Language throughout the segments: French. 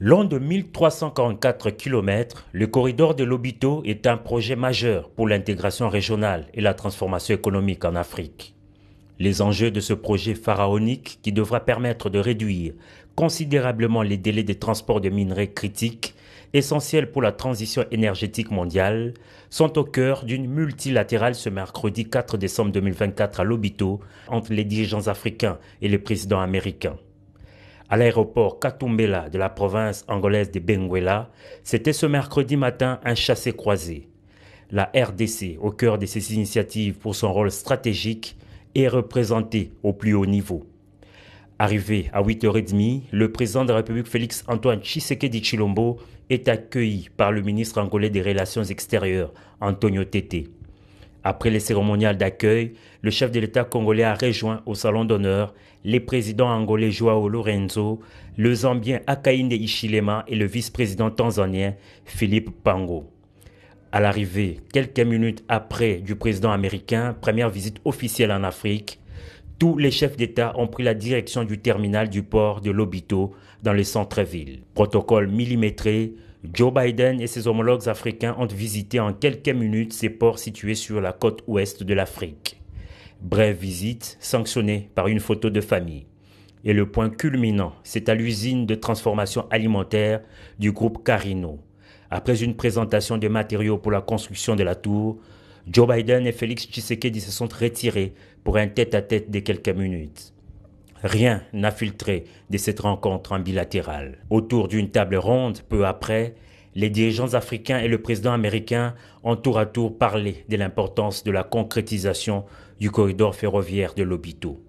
Long de 1344 km, le corridor de Lobito est un projet majeur pour l'intégration régionale et la transformation économique en Afrique. Les enjeux de ce projet pharaonique, qui devra permettre de réduire considérablement les délais de transport de minerais critiques, essentiels pour la transition énergétique mondiale, sont au cœur d'une multilatérale ce mercredi 4 décembre 2024 à Lobito entre les dirigeants africains et le président américain. À l'aéroport Katumbela de la province angolaise de Benguela, c'était ce mercredi matin un chassé-croisé. La RDC, au cœur de ces initiatives pour son rôle stratégique, est représentée au plus haut niveau. Arrivé à 8h30, le président de la République Félix Antoine Tshisekedi Tshilombo est accueilli par le ministre angolais des Relations extérieures, Antonio Tete. Après les cérémoniales d'accueil, le chef de l'État congolais a rejoint au salon d'honneur les présidents angolais Joao Lorenzo, le Zambien Hakainde Hichilema et le vice-président tanzanien Philippe Pango. À l'arrivée, quelques minutes après du président américain, première visite officielle en Afrique, tous les chefs d'État ont pris la direction du terminal du port de Lobito dans le centre-ville. Protocole millimétré, Joe Biden et ses homologues africains ont visité en quelques minutes ces ports situés sur la côte ouest de l'Afrique. Brève visite sanctionnée par une photo de famille. Et le point culminant, c'est à l'usine de transformation alimentaire du groupe Carino. Après une présentation de matériaux pour la construction de la tour, Joe Biden et Félix Tshisekedi se sont retirés pour un tête-à-tête de quelques minutes. Rien n'a filtré de cette rencontre en bilatéral. Autour d'une table ronde, peu après, les dirigeants africains et le président américain ont tour à tour parlé de l'importance de la concrétisation du corridor ferroviaire de Lobito.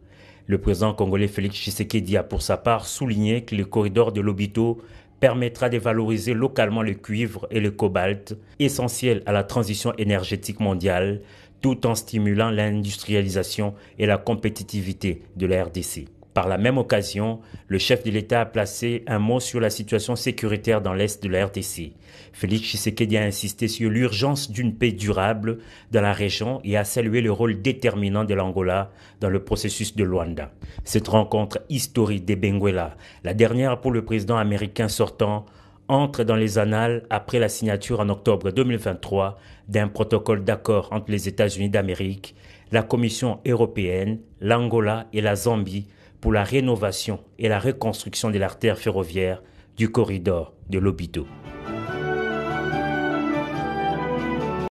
Le président congolais Félix Tshisekedi a pour sa part souligné que le corridor de Lobito permettra de valoriser localement le cuivre et le cobalt, essentiels à la transition énergétique mondiale, tout en stimulant l'industrialisation et la compétitivité de la RDC. Par la même occasion, le chef de l'État a placé un mot sur la situation sécuritaire dans l'est de la RDC. Félix Tshisekedi a insisté sur l'urgence d'une paix durable dans la région et a salué le rôle déterminant de l'Angola dans le processus de Luanda. Cette rencontre historique de Benguela, la dernière pour le président américain sortant, entre dans les annales après la signature en octobre 2023 d'un protocole d'accord entre les États-Unis d'Amérique, la Commission européenne, l'Angola et la Zambie pour la rénovation et la reconstruction de l'artère ferroviaire du corridor de Lobito.